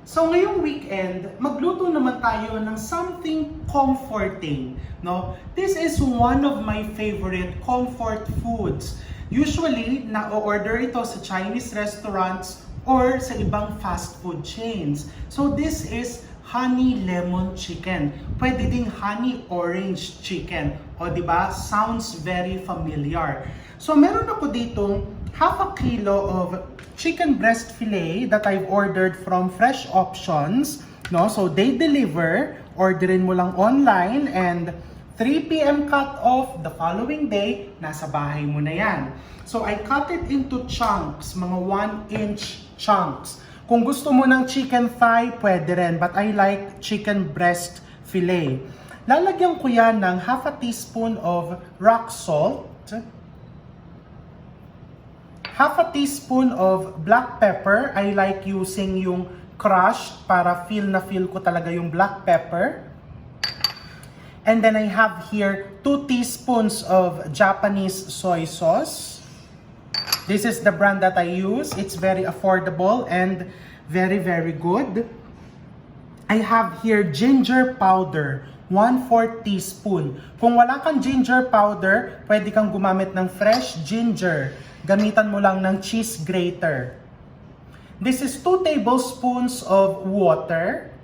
So ngayong weekend, magluto naman tayo ng something comforting, no? This is one of my favorite comfort foods. Usually, na-order ito sa Chinese restaurants or sa ibang fast food chains. So this is honey lemon chicken. Pwede ding honey orange chicken. O di ba? Sounds very familiar. So meron ako ditong half a kilo of chicken breast fillet that I've ordered from Fresh Options. No? So they deliver. Orderin mo lang online and 3 p.m. cut off the following day, nasa bahay mo na yan. So I cut it into chunks, mga 1-inch chunks. Kung gusto mo ng chicken thigh, pwede rin. But I like chicken breast fillet. Lalagyan ko yan ng half a teaspoon of rock salt, half a teaspoon of black pepper. I like using yung crushed para feel ko talaga yung black pepper. And then I have here 2 teaspoons of Japanese soy sauce. This is the brand that I use. It's very affordable and very, very good. I have here ginger powder, 1/4 teaspoon. Kung wala kang ginger powder, pwede kang gumamit ng fresh ginger. Gamitan mo lang ng cheese grater. This is 2 tablespoons of water.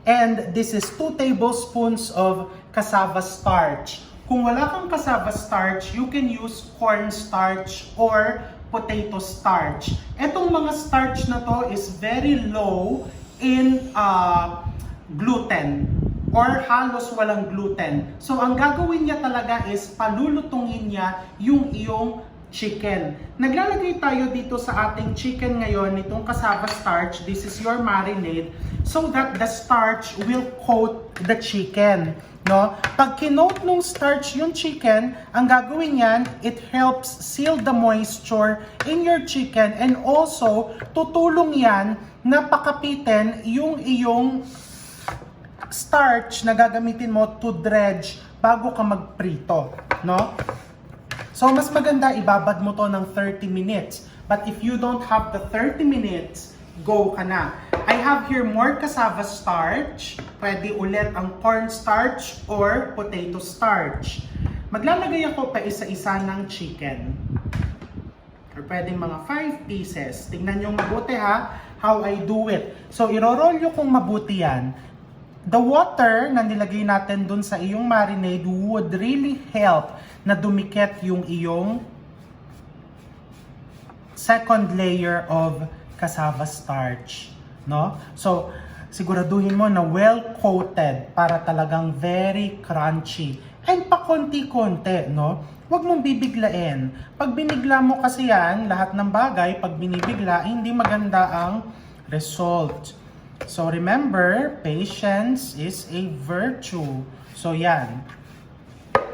And this is 2 tablespoons of cassava starch. Kung wala kang cassava starch, you can use corn starch or potato starch. Etong mga starch na to is very low in gluten or halos walang gluten. So ang gagawin niya talaga is palulutungin niya yung iyong chicken. Naglalagay tayo dito sa ating chicken ngayon nitong cassava starch. This is your marinade so that the starch will coat the chicken. No? Pag kinoat nung starch yung chicken, ang gagawin yan, it helps seal the moisture in your chicken and also tutulong yan na pakapitin yung iyong starch na gagamitin mo to dredge bago ka magprito. No? So, mas maganda, ibabad mo to ng 30 minutes. But if you don't have the 30 minutes, go ka na. I have here more cassava starch. Pwede ulit ang corn starch or potato starch. Maglalagay ako pa isa-isa ng chicken. Or pwedeng mga 5 pieces. Tingnan nyo mabuti ha, how I do it. So, irorolyo kong mabuti yan. The water na nilagay natin dun sa iyong marinade would really help na dumikit yung iyong second layer of cassava starch, no? So, siguraduhin mo na well-coated para talagang very crunchy. And pa konti-konti, no? Huwag mong bibiglain. Pag binigla mo kasi yan, lahat ng bagay, pag binibigla, hindi maganda ang result. So, remember, patience is a virtue. So, yan.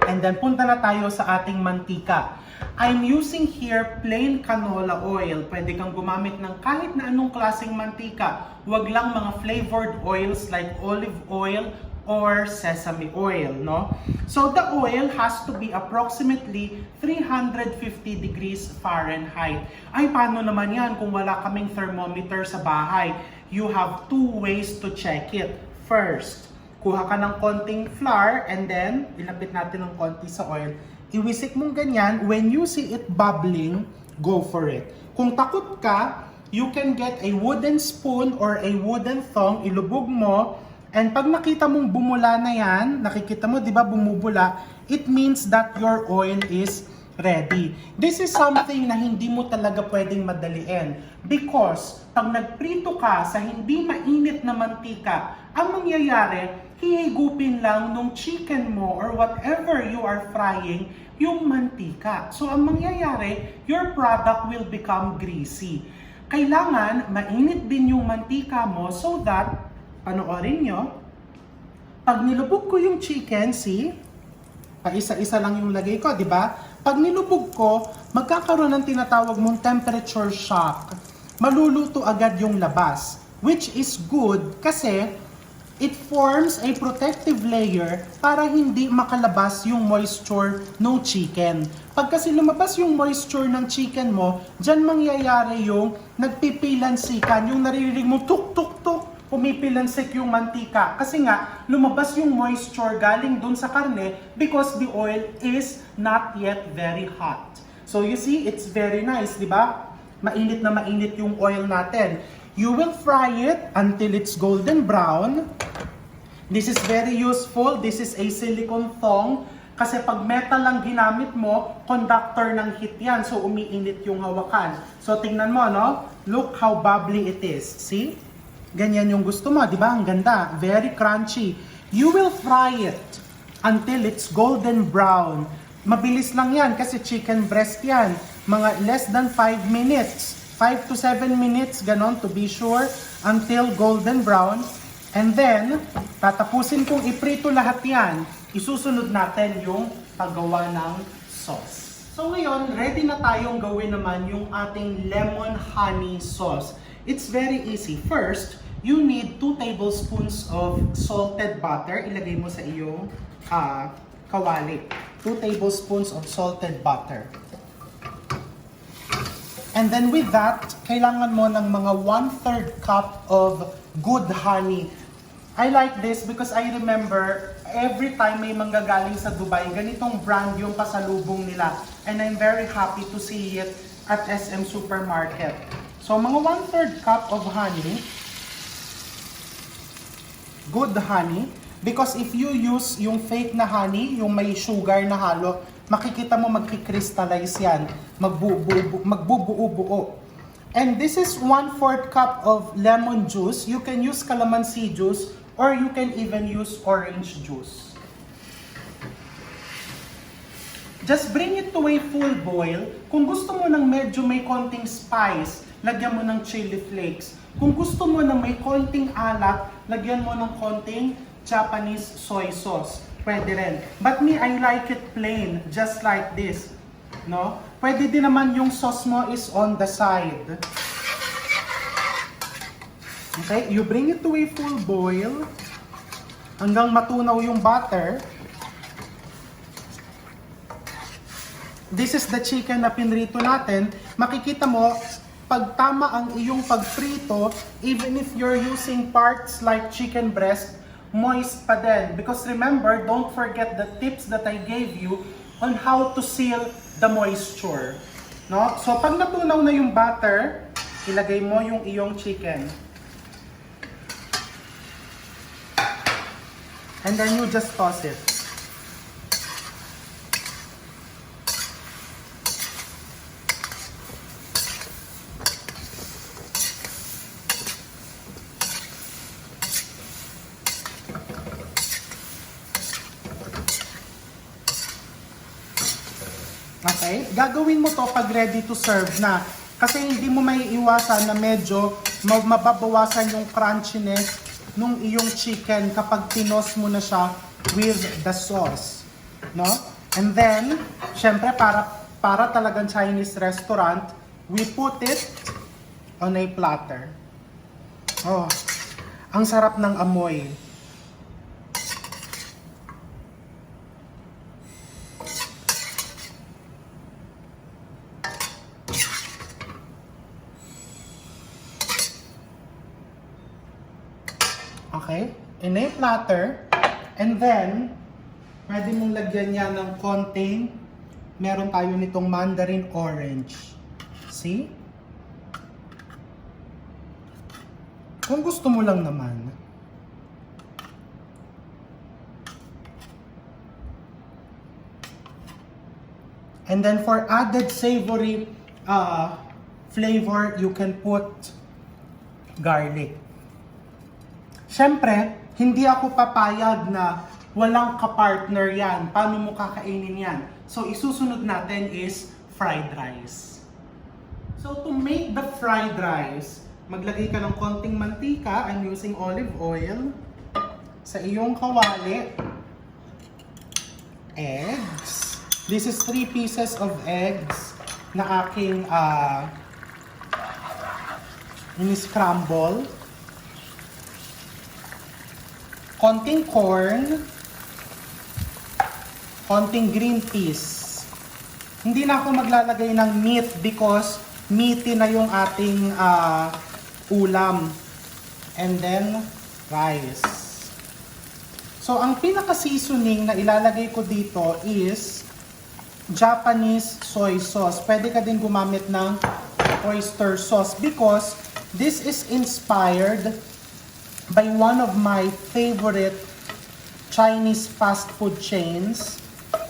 And then, punta na tayo sa ating mantika. I'm using here plain canola oil. Pwede kang gumamit ng kahit na anong klaseng mantika. Huwag lang mga flavored oils like olive oil or sesame oil, no? So, the oil has to be approximately 350 degrees Fahrenheit. Ay, paano naman yan kung wala kaming thermometer sa bahay? You have 2 ways to check it. First, kuha ka ng konting flour and then ilapit natin ng konti sa oil. Iwisik mong ganyan. When you see it bubbling, go for it. Kung takot ka, you can get a wooden spoon or a wooden thong, ilubog mo, and pag nakita mong bumula na yan, nakikita mo, di ba, bumubula, it means that your oil is ready. This is something na hindi mo talaga pwedeng madaliin. Because, pag nagprito ka sa hindi mainit na mantika, ang mangyayari, hihigupin lang nung chicken mo or whatever you are frying, yung mantika. So, ang mangyayari, your product will become greasy. Kailangan, mainit din yung mantika mo so that, panoorin nyo, pag nilubog ko yung chicken, see, paisa-isa lang yung lagay ko, di ba? Pag nilubog ko, magkakaroon ng tinatawag mong temperature shock. Maluluto agad yung labas, which is good kasi It forms a protective layer para hindi makalabas yung moisture ng chicken. Pag kasi lumabas yung moisture ng chicken mo, dyan mangyayari yung nagpipilansikan, yung naririnig mo tuk-tuk-tuk, pumipilansik yung mantika. Kasi nga, lumabas yung moisture galing dun sa karne because the oil is not yet very hot. So you see, it's very nice, di ba? Mainit na mainit yung oil natin. You will fry it until it's golden brown. This is very useful. This is a silicone thong. Kasi pag metal lang ginamit mo, conductor ng heat yan. So umiinit yung hawakan. So tingnan mo, no? Look how bubbly it is. See? Ganyan yung gusto mo, di ba? Ang ganda. Very crunchy. You will fry it until it's golden brown. Mabilis lang yan kasi chicken breast yan. Mga less than 5 minutes. 5 to 7 minutes, ganon, to be sure, until golden brown. And then, tatapusin kong iprito lahat yan. Isusunod natin yung paggawa ng sauce. So ngayon, ready na tayong gawin naman yung ating lemon honey sauce. It's very easy. First, you need 2 tablespoons of salted butter. Ilagay mo sa iyong kawali. 2 tablespoons of salted butter. And then with that, kailangan mo ng mga 1/3 cup of good honey. I like this because I remember every time may manggagaling sa Dubai, ganitong brand yung pasalubong nila. And I'm very happy to see it at SM Supermarket. So mga 1/3 cup of honey. Good honey. Because if you use yung fake na honey, yung may sugar na halo, makikita mo magki-crystallize yan. Magbubuo-buo. And this is 1/4 cup of lemon juice. You can use calamansi juice or you can even use orange juice. Just bring it to a full boil. Kung gusto mo ng medyo may konting spice, lagyan mo ng chili flakes. Kung gusto mo ng may konting alat, lagyan mo ng konting Japanese soy sauce. Pwede rin. But me, I like it plain, just like this. No? Pwede din naman yung sauce mo is on the side. Okay? You bring it to a full boil hanggang matunaw yung butter. This is the chicken na pinrito natin. Makikita mo, pag tama ang iyong pagprito, even if you're using parts like chicken breast, moist pa din. Because remember, don't forget the tips that I gave you on how to seal the moisture. No? So, pag natunaw na yung butter, ilagay mo yung iyong chicken. And then you just toss it. Okay? Gagawin mo to pag ready to serve na. Kasi hindi mo may iwasan na medyo mababawasan yung crunchiness nung iyong chicken kapag tinos mo na siya with the sauce. No? And then, syempre para talagang Chinese restaurant, we put it on a platter. Oh, ang sarap ng amoy. Okay? In a platter. And then, pwede mong lagyan niya ng konting, meron tayo nitong mandarin orange. See? Kung gusto mo lang naman. And then for added savory flavor, you can put garlic. Siyempre, hindi ako papayag na walang kapartner yan. Paano mo kakainin yan? So, isusunod natin is fried rice. So, to make the fried rice, maglagay ka ng konting mantika. I'm using olive oil. Sa iyong kawali. Eggs. This is 3 pieces of eggs na aking in-scramble. konting corn, konting green peas. Hindi na ako maglalagay ng meat because meaty na yung ating ulam. And then, rice. So, ang pinaka-seasoning na ilalagay ko dito is Japanese soy sauce. Pwede ka din gumamit ng oyster sauce because this is inspired by one of my favorite Chinese fast food chains,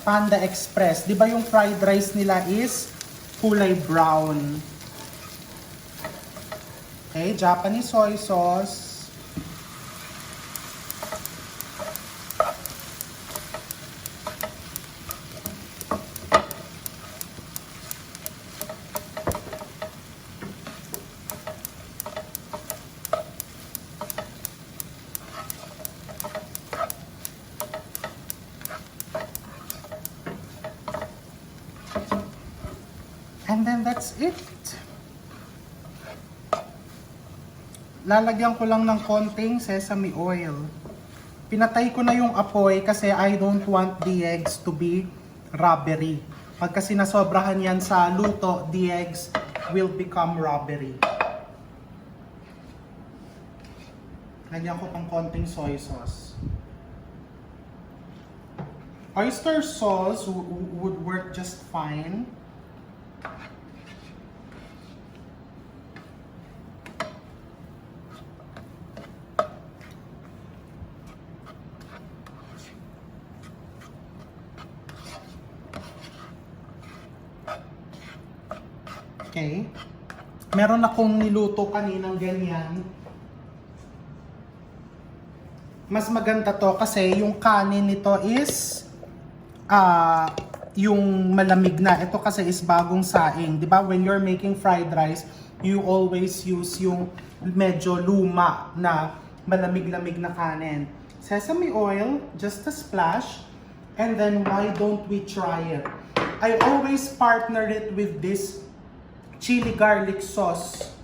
Panda Express. Di ba yung fried rice nila is kulay brown? Okay, Japanese soy sauce. And then that's it. Lalagyan ko lang ng konting sesame oil. Pinatay ko na yung apoy kasi I don't want the eggs to be rubbery. Pag kasi nasobrahan yan sa luto, the eggs will become rubbery. Lagyan ko pang konting soy sauce. Oyster sauce would work just fine. Okay. Meron akong niluto kaninang ganyan. Mas maganda to kasi yung kanin nito is yung malamig na. Ito kasi is bagong saing. Di ba? When you're making fried rice, you always use yung medyo luma na malamig-lamig na kanin. Sesame oil, just a splash. And then why don't we try it? I always partner it with this chili garlic sauce.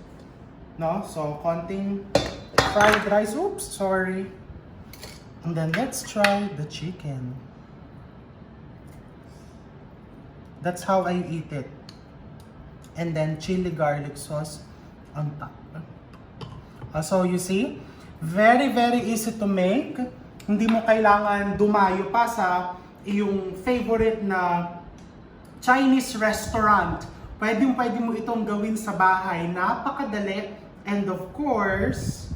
No? So, konting fried rice. Oops, sorry. And then let's try the chicken. That's how I eat it. And then chili garlic sauce on top. So you see, very very easy to make. Hindi mo kailangan dumayo pa sa iyong favorite na Chinese restaurant. Pwede mo itong gawin sa bahay. Napakadali. And of course,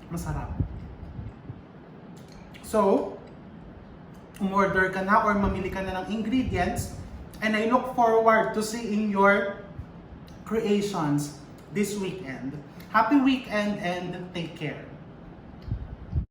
masarap. So, umorder ka na or mamili ka na ng ingredients. And I look forward to seeing your creations this weekend. Happy weekend and take care.